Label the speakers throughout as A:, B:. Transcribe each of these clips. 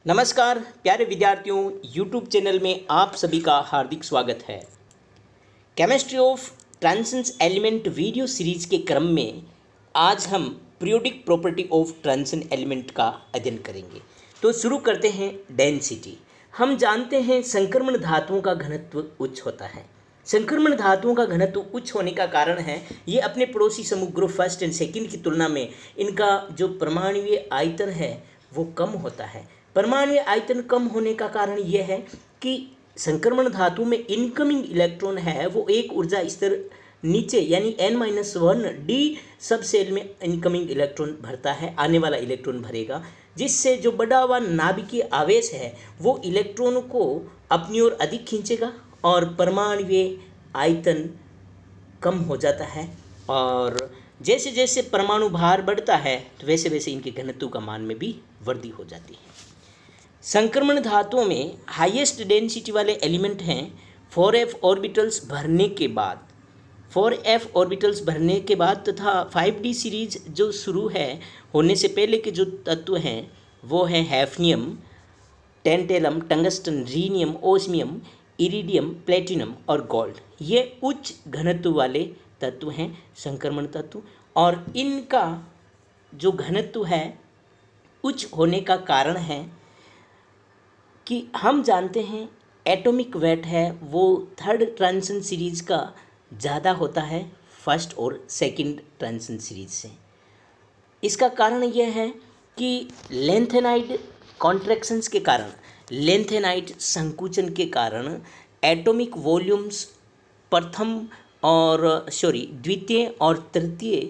A: नमस्कार प्यारे विद्यार्थियों, यूट्यूब चैनल में आप सभी का हार्दिक स्वागत है। Chemistry of transition element video series के क्रम में आज हम periodic property of transition element का अध्ययन करेंगे। तो शुरू करते हैं डेंसिटी। हम जानते हैं संक्रमण धातुओं का घनत्व उच्च होता है। संक्रमण धातुओं का घनत्व उच्च होने का कारण है ये अपने पड़ोसी समूह ग्रुप फर्स्ट एंड सेकंड की तुलना में इनका जो परमाणुीय आयतन है वो कम होता है। परमाणुीय आयतन कम होने का कारण यह है कि संक्रमण धातु में इनकमिंग इलेक्ट्रॉन है वो एक ऊर्जा स्तर नीचे यानी n-1 डी सब सेल में इनकमिंग इलेक्ट्रॉन भरता है, आने वाला इलेक्ट्रॉन भरेगा, जिससे जो बढ़ा हुआ नाभिकीय आवेश है वो इलेक्ट्रॉनों को अपनी ओर अधिक खींचेगा और परमाणुीय आयतन कम हो जाता है। और जैसे जैसे परमाणु भार बढ़ता है तो वैसे वैसे इनके घनत्व का मान में भी वृद्धि हो जाती है। संक्रमण धातुओं में हाईएस्ट डेंसिटी वाले एलिमेंट हैं 4f ऑर्बिटल्स भरने के बाद 4f ऑर्बिटल्स भरने के बाद तथा 5d सीरीज जो शुरू है होने से पहले के जो तत्व हैं वो हैं hafnium, tantalum, tungsten, rhenium, osmium, iridium, platinum और गोल्ड। ये उच्च घनत्व वाले तत्व हैं संक्रमण तत्व, और इनका जो घनत्व है उच्च होने का कारण है कि हम जानते हैं एटॉमिक वेट है वो थर्ड ट्रांसेंस सीरीज का ज़्यादा होता है फर्स्ट और सेकंड ट्रांसेंस सीरीज से। इसका कारण यह है कि लेंथेनाइड कॉन्ट्रैक्शंस के कारण, लेंथेनाइड संकुचन के कारण एटॉमिक वॉल्यूम्स द्वितीय और तृतीय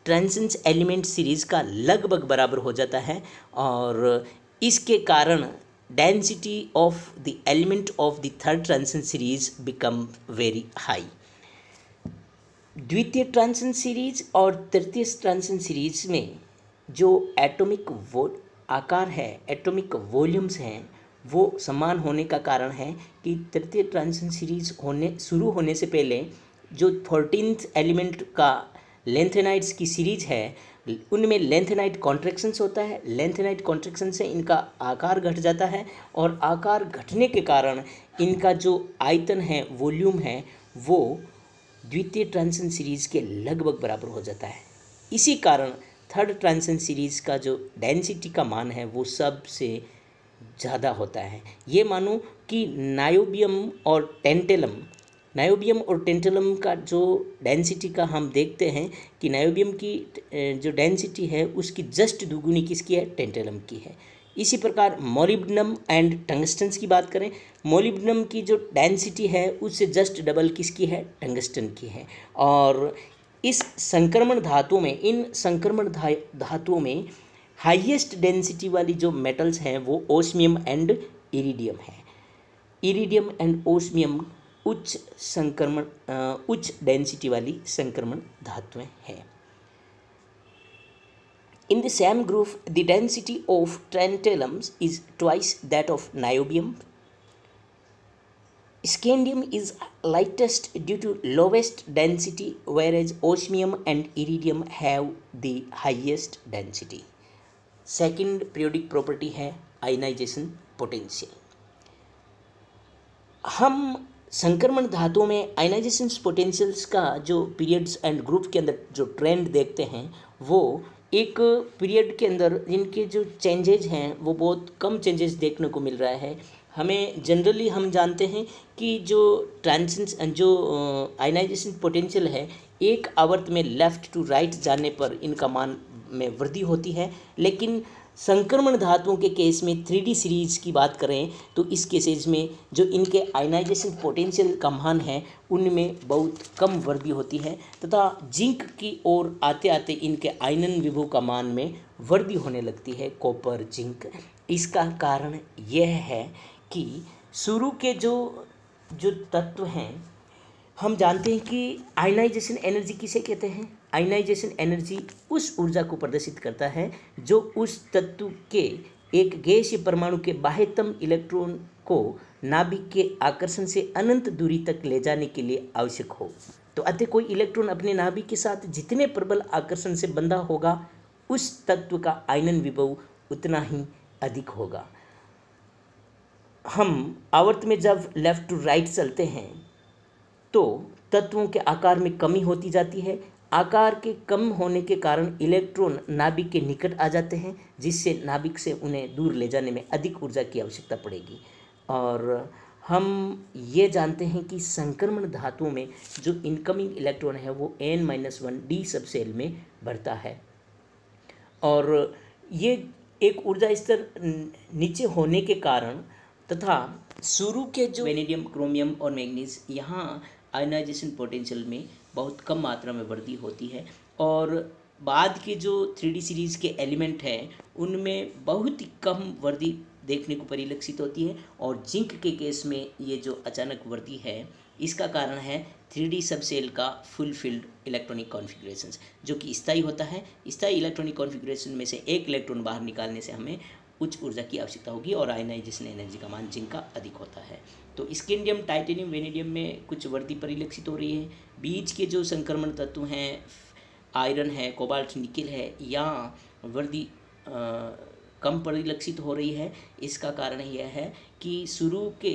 A: ट्रांसेंस एलिमेंट सीरीज का लगभग बराबर हो जाता है, और इसके कारण density of the element of the third transition series become very high. द्वितीय ट्रांसेंस सीरीज और तृतीय ट्रांसेंस सीरीज में जो एटॉमिक आकार है, एटॉमिक वॉल्यूम्स हैं, वो समान होने का कारण है कि तृतीय ट्रांसेंस सीरीज शुरू होने से पहले जो 14th एलिमेंट का लेंथेनाइड्स की सीरीज है उनमें लेंथेनाइड कॉन्ट्रैक्शंस होता है। लेंथेनाइड कॉन्ट्रैक्शन से इनका आकार घट जाता है, और आकार घटने के कारण इनका जो आयतन है, वॉल्यूम है, वो द्वितीय ट्रांसेंस सीरीज के लगभग बराबर हो जाता है। इसी कारण थर्ड ट्रांसेंस सीरीज का जो डेंसिटी का मान है वो सबसे ज़्यादा होता है। ये मानो कि नायोबियम और टेंटेलम का जो डेंसिटी का हम देखते हैं कि नायोबियम की जो डेंसिटी है उसकी जस्ट दुगुनी किसकी है, टेंटेलम की है। इसी प्रकार मोलिब्डेनम एंड टंगस्टन की बात करें, मोलिब्डेनम की जो डेंसिटी है उससे जस्ट डबल किसकी है, टंगस्टन की है। और इस संक्रमण धातुओं में, इन संक्रमण धातुओं में हाईएस्ट डेंसिटी वाली जो मेटल्स हैं वो ओस्मियम एंड इरिडियम है। इरिडियम एंड ओस्मियम उच्च डेंसिटी वाली संक्रमण धातुएं हैं। In the same group, the density of tantalum is twice that of niobium. Scandium is lightest due to lowest density, whereas osmium and iridium have the highest density. Second periodic property है ionization potential। हम संक्रमण धातुओं में ionization potentials का जो periods and group के अंदर जो ट्रेंड देखते हैं वो एक पीरियड के अंदर इनके जो चेंजेज हैं वो बहुत कम चेंजेस देखने को मिल रहा है। हमें जनरली हम जानते हैं कि जो आयनाइजेशन पोटेंशियल है एक आवर्त में लेफ़्ट टू राइट जाने पर इनका मान में वृद्धि होती है, लेकिन संक्रमण धातुओं के केस में 3D सीरीज की बात करें तो इस केसेज में जो इनके आयनाइजेशन पोटेंशियल का मान है उनमें बहुत कम वृद्धि होती है, तथा जिंक की ओर आते आते इनके आयनन विभव का मान में वृद्धि होने लगती है, कॉपर, जिंक। इसका कारण यह है कि शुरू के जो तत्व हैं, हम जानते हैं कि आयनाइजेशन एनर्जी किसे कहते हैं। आयनाइजेशन एनर्जी उस ऊर्जा को प्रदर्शित करता है जो उस तत्व के एक गैसीय परमाणु के बाह्यतम इलेक्ट्रॉन को नाभिक के आकर्षण से अनंत दूरी तक ले जाने के लिए आवश्यक हो। तो अतः कोई इलेक्ट्रॉन अपने नाभिक के साथ जितने प्रबल आकर्षण से बंधा होगा उस तत्व का आयनन विभव उतना ही अधिक होगा। हम आवर्त में जब लेफ़्ट टू राइट चलते हैं तो तत्वों के आकार में कमी होती जाती है। आकार के कम होने के कारण इलेक्ट्रॉन नाभिक के निकट आ जाते हैं, जिससे नाभिक से उन्हें दूर ले जाने में अधिक ऊर्जा की आवश्यकता पड़ेगी। और हम ये जानते हैं कि संक्रमण धातुओं में जो इनकमिंग इलेक्ट्रॉन है वो n-1 d सब सेल में बढ़ता है। और ये एक ऊर्जा स्तर नीचे होने के कारण तथा शुरू के जो वेनेडियम, क्रोमियम और मैग्नीज, यहाँ आयनाइजेशन पोटेंशियल में बहुत कम मात्रा में वृद्धि होती है। और बाद के जो 3D सीरीज़ के एलिमेंट हैं उनमें बहुत ही कम वृद्धि देखने को परिलक्षित होती है। और जिंक के केस में ये जो अचानक वृद्धि है, इसका कारण है 3D सब सेल का फुलफिल्ड इलेक्ट्रॉनिक कॉन्फ़िगरेशंस, जो कि स्थायी होता है। स्थायी इलेक्ट्रॉनिक कॉन्फ़िगरेशन में से एक इलेक्ट्रॉन बाहर निकालने से हमें उच्च ऊर्जा की आवश्यकता होगी और आयनाइजेशन एनर्जी का मान जिंक का अधिक होता है। तो स्कैंडियम, टाइटेनियम, वेनेडियम में कुछ वृद्धि परिलक्षित हो रही है। बीच के जो संक्रमण तत्व हैं, आयरन है, कोबाल्ट, निकेल है, या वृद्धि कम परिलक्षित हो रही है। इसका कारण यह है कि शुरू के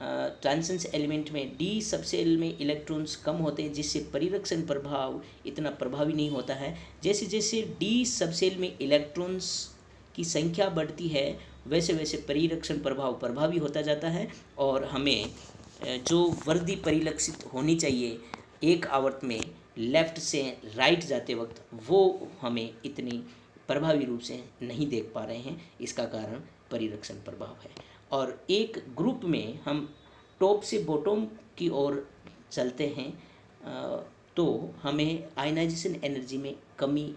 A: ट्रांसेंस एलिमेंट में डी सबसेल में इलेक्ट्रॉन्स कम होते हैं, जिससे परिरक्षण प्रभाव इतना प्रभावी नहीं होता है। जैसे जैसे डी सबसेल में इलेक्ट्रॉन्स की संख्या बढ़ती है, वैसे वैसे परिरक्षण प्रभाव प्रभावी होता जाता है और हमें जो वृद्धि परिलक्षित होनी चाहिए एक आवर्त में लेफ़्ट से राइट जाते वक्त, वो हमें इतनी प्रभावी रूप से नहीं देख पा रहे हैं। इसका कारण परिरक्षण प्रभाव है। और एक ग्रुप में हम टॉप से बॉटम की ओर चलते हैं तो हमें आयनाइजेशन एनर्जी में कमी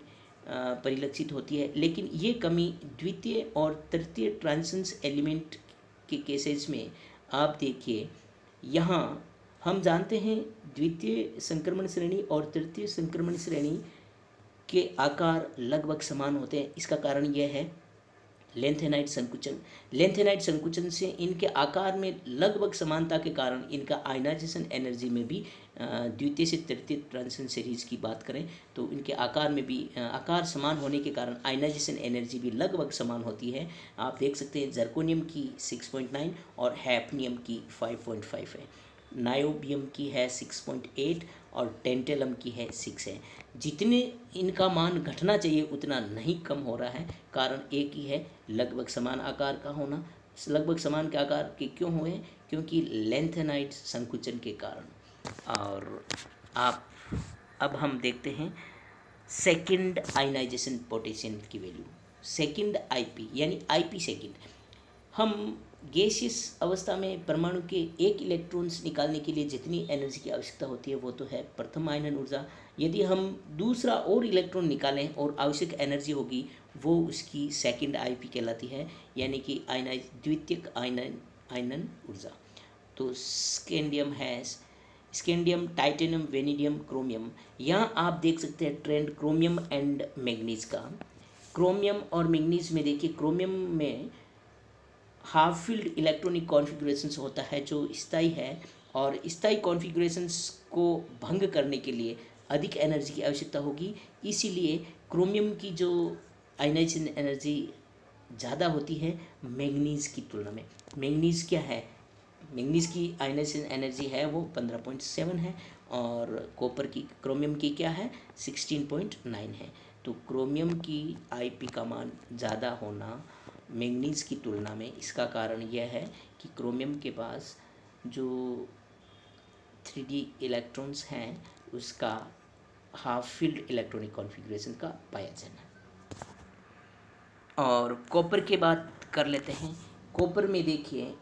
A: परिलक्षित होती है। लेकिन ये कमी द्वितीय और तृतीय ट्रांसेंस एलिमेंट के केसेस में आप देखिए, यहाँ हम जानते हैं द्वितीय संक्रमण श्रेणी और तृतीय संक्रमण श्रेणी के आकार लगभग समान होते हैं। इसका कारण यह है लेंथेनाइट संकुचन। लेंथेनाइट संकुचन से इनके आकार में लगभग समानता के कारण इनका आयनाइजेशन एनर्जी में भी द्वितीय से तृतीय ट्रांजिशन सीरीज़ की बात करें तो इनके आकार में भी आकार समान होने के कारण आयनाइजेशन एनर्जी भी लगभग समान होती है। आप देख सकते हैं जर्कोनियम की 6.9 और हैफनियम की 5.5 है, नायोबियम की है 6.8 और टेंटेलम की है 6 है। जितने इनका मान घटना चाहिए उतना नहीं कम हो रहा है। कारण एक ही है, लगभग समान आकार का होना। लगभग समान के आकार के क्यों हुए? क्योंकि लेंथेनाइट संकुचन के कारण। और आप अब हम देखते हैं सेकंड आयनाइजेशन पोटेंशियल की वैल्यू, सेकंड आईपी यानी आईपी सेकंड। हम गैसियस अवस्था में परमाणु के एक इलेक्ट्रॉन्स निकालने के लिए जितनी एनर्जी की आवश्यकता होती है वो तो है प्रथम आयनन ऊर्जा। यदि हम दूसरा और इलेक्ट्रॉन निकालें और आवश्यक एनर्जी होगी वो उसकी सेकंड आईपी कहलाती है, यानी कि द्वितीयक आयनन ऊर्जा। तो स्कैंडियम है, स्कैंडियम, टाइटेनियम, वेनेडियम, क्रोमियम। यहाँ आप देख सकते हैं ट्रेंड क्रोमियम एंड मैग्नीज का। क्रोमियम और मैग्नीज में देखिए, क्रोमियम में हाफ फील्ड इलेक्ट्रॉनिक कॉन्फ़िगरेशंस होता है जो स्थायी है, और स्थायी कॉन्फ़िगरेशंस को भंग करने के लिए अधिक एनर्जी की आवश्यकता होगी। इसीलिए क्रोमियम की जो आयनाइजेशन एनर्जी ज़्यादा होती है मैग्नीज की तुलना में। मैग्नीज क्या है? मैग्नीज की आयनाइजेशन एनर्जी है वो 15.7 है और कॉपर की, क्रोमियम की क्या है 16.9 है। तो क्रोमियम की आईपी का मान ज़्यादा होना मैग्नीज की तुलना में, इसका कारण यह है कि क्रोमियम के पास जो 3D इलेक्ट्रॉन्स हैं उसका हाफ फील्ड इलेक्ट्रॉनिक कॉन्फ़िगरेशन का पाया जाना। और कॉपर की बात कर लेते हैं। कॉपर में देखिए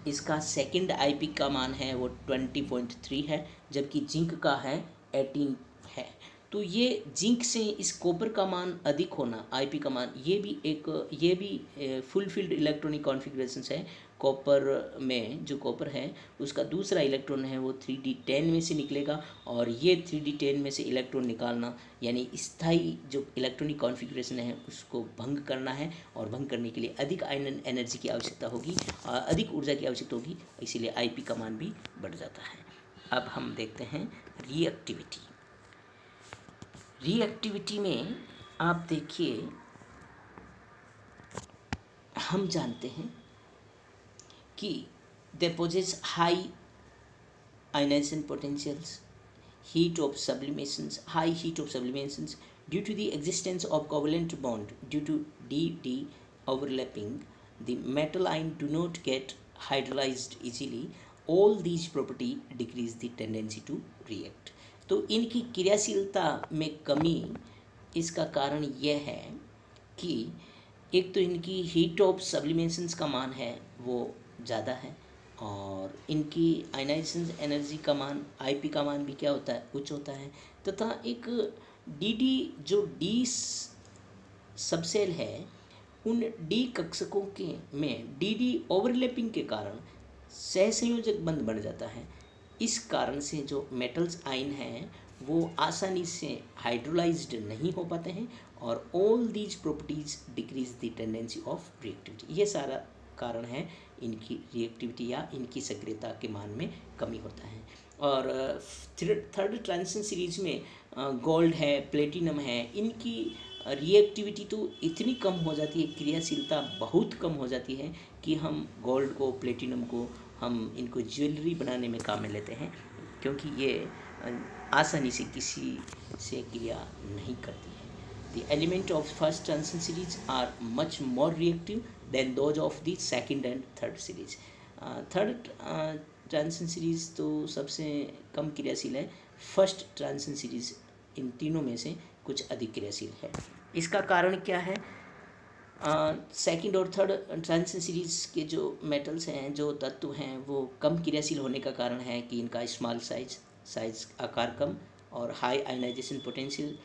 A: इसका सेकंड आईपी का मान है वो 20.3 है, जबकि जिंक का है 18 है। तो ये जिंक से इस कॉपर का मान अधिक होना, आईपी का मान, ये भी फुलफिल्ड इलेक्ट्रॉनिक कॉन्फ़िगरेशंस है। कॉपर में जो कॉपर है उसका दूसरा इलेक्ट्रॉन है वो 3D10 में से निकलेगा, और ये 3D10 में से इलेक्ट्रॉन निकालना यानी स्थायी जो इलेक्ट्रॉनिक कॉन्फ़िगरेशन है उसको भंग करना है, और भंग करने के लिए अधिक आयनन एनर्जी की आवश्यकता होगी, अधिक ऊर्जा की आवश्यकता होगी, इसीलिए आईपी का मान भी बढ़ जाता है। अब हम देखते हैं रिएक्टिविटी। रिएक्टिविटी में आप देखिए, हम जानते हैं कि they possess high ionization potentials, heat of sublimations, high heat of sublimations due to the existence of covalent bond due to d overlapping. The metal ion do not get hydrolyzed easily. All these property decrease the tendency to react. तो इनकी क्रियाशीलता में कमी, इसका कारण यह है कि एक तो इनकी हीट ऑफ सब्लिमेशंस का मान है वो ज़्यादा है, और इनकी आयनाइजेशन एनर्जी का मान, आईपी का मान भी क्या होता है, उच्च होता है, तथा एक डी जो डी सबसेल है, उन डी कक्षकों के में डी ओवरलैपिंग के कारण सहसंयोजक बंध बढ़ जाता है। इस कारण से जो मेटल्स आयन हैं वो आसानी से हाइड्रोलाइज्ड नहीं हो पाते हैं, और all these properties decrease the tendency of reactivity. ये सारा कारण है इनकी रिएक्टिविटी या इनकी सक्रियता के मान में कमी होता है। और थर्ड ट्रांजिशन सीरीज में गोल्ड है, प्लेटिनम है, इनकी रिएक्टिविटी तो इतनी कम हो जाती है, क्रियाशीलता बहुत कम हो जाती है कि हम गोल्ड को, प्लेटिनम को हम इनको ज्वेलरी बनाने में काम में लेते हैं, क्योंकि ये आसानी से किसी से क्रिया नहीं करती है। The element of first transition series are much more reactive than those of the second and third series. Third transition series तो सबसे कम क्रियाशील है, फर्स्ट ट्रांजिशन सीरीज इन तीनों में से कुछ अधिक क्रियाशील है। इसका कारण क्या है? सेकंड और थर्ड ट्रांजिशन सीरीज के जो मेटल्स हैं, जो तत्व हैं, वो कम क्रियाशील होने का कारण है कि इनका स्मॉल साइज आकार कम, और high ionisation potential,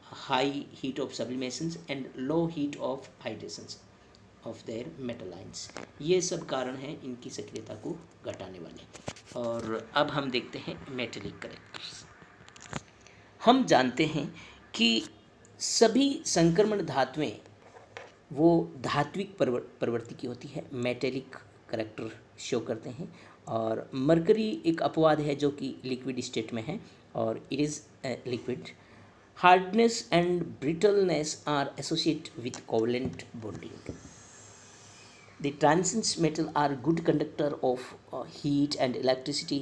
A: high heat of sublimations and low heat of hydrations of their metal ions। ये सब कारण हैं इनकी सक्रियता को घटाने वाले। और अब हम देखते हैं मेटेलिक करेक्टर्स। हम जानते हैं कि सभी संक्रमण धातुएं वो धात्विक प्रवृत्ति की होती है, मेटेलिक करेक्टर शो करते हैं। और मरकरी एक अपवाद है जो कि लिक्विड स्टेट में है, और it is liquid. Hardness and brittleness are associated with covalent bonding. The transients metal are good conductor of heat and electricity.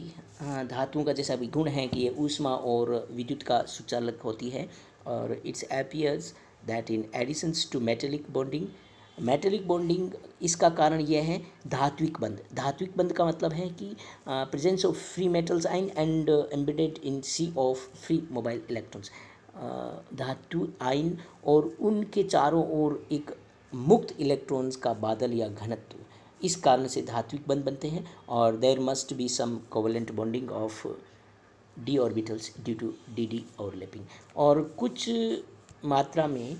A: धातुओं का जैसा भी गुण है कि ये ऊष्मा और विद्युत का सुचालक होती है, और it's appears that in additions to metallic bonding, इसका कारण यह है धात्विक बंध। धात्विक बंध का मतलब है कि presence of free metals ion and embedded in sea of free mobile electrons. धातु आयन और उनके चारों ओर एक मुक्त इलेक्ट्रॉन्स का बादल या घनत्व, इस कारण से धात्विक बंध बनते हैं। और there must be some covalent bonding of d orbitals due to d overlapping, और कुछ मात्रा में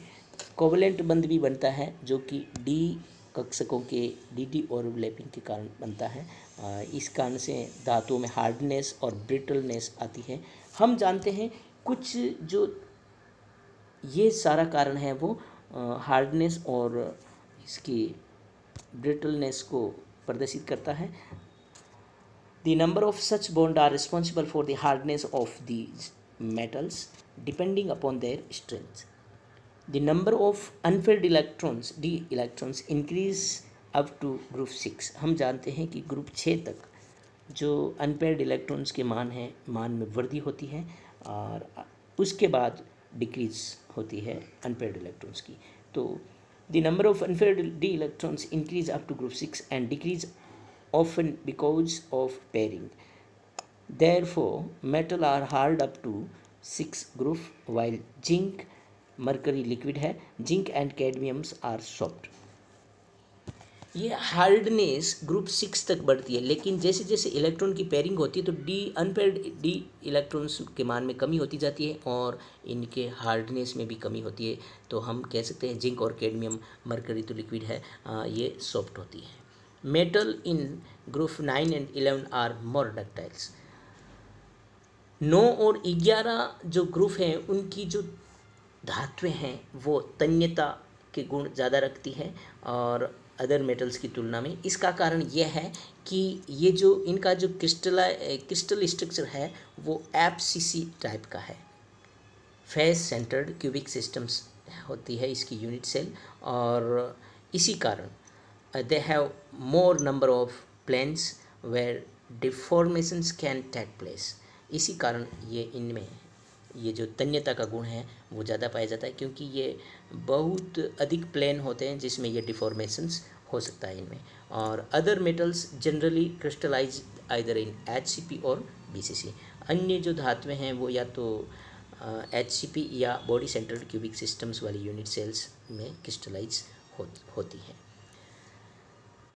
A: कोवेलेंट बंध भी बनता है जो कि डी कक्षकों के डी ओवरलैपिंग के कारण बनता है। इस कारण से धातुओं में हार्डनेस और ब्रिटलनेस आती है। हम जानते हैं कुछ जो ये सारा कारण है वो हार्डनेस और इसकी ब्रिटलनेस को प्रदर्शित करता है। The number of such bond are responsible for the hardness of these metals depending upon their strength. The number of unpaired electrons, d electrons, increase up to group 6। हम जानते हैं कि ग्रुप 6 तक जो अनपेयर्ड इलेक्ट्रॉन्स के मान में वृद्धि होती है, और उसके बाद डिक्रीज होती है अनपेयर्ड इलेक्ट्रॉन्स की। तो the number of unpaired d electrons increase up to group 6 and decrease often because of pairing. Therefore metal are hard up to 6 group, while zinc, mercury liquid है, zinc and cadmiums are soft. ये hardness group 6 तक बढ़ती है, लेकिन जैसे जैसे electron की pairing होती है तो अनपेयर्ड डी इलेक्ट्रॉन्स के मान में कमी होती जाती है, और इनके हार्डनेस में भी कमी होती है। तो हम कह सकते हैं जिंक और कैडमियम, मरकरी तो लिक्विड है, ये सॉफ्ट होती है। Metal in group 9 and 11 are more ductiles. 9 और 11 जो ग्रुप हैं उनकी जो धातुएं हैं वो तन्यता के गुण ज़्यादा रखती है और अदर मेटल्स की तुलना में। इसका कारण यह है कि ये जो इनका जो क्रिस्टल स्ट्रक्चर है वो एफसीसी टाइप का है, फेस सेंटर्ड क्यूबिक सिस्टम्स होती है इसकी यूनिट सेल, और इसी कारण they have more number of planes where deformations can take place. इसी कारण ये इनमें ये जो तन्यता का गुण है वो ज़्यादा पाया जाता है, क्योंकि ये बहुत अधिक प्लेन होते हैं जिसमें ये डिफॉर्मेशंस हो सकता है इनमें। और other metals generally crystallise either in HCP और BCC। अन्य जो धातुएं हैं वो या तो HCP या बॉडी सेंट्रल क्यूबिक सिस्टम्स वाली यूनिट सेल्स में क्रिस्टलाइज होती हैं।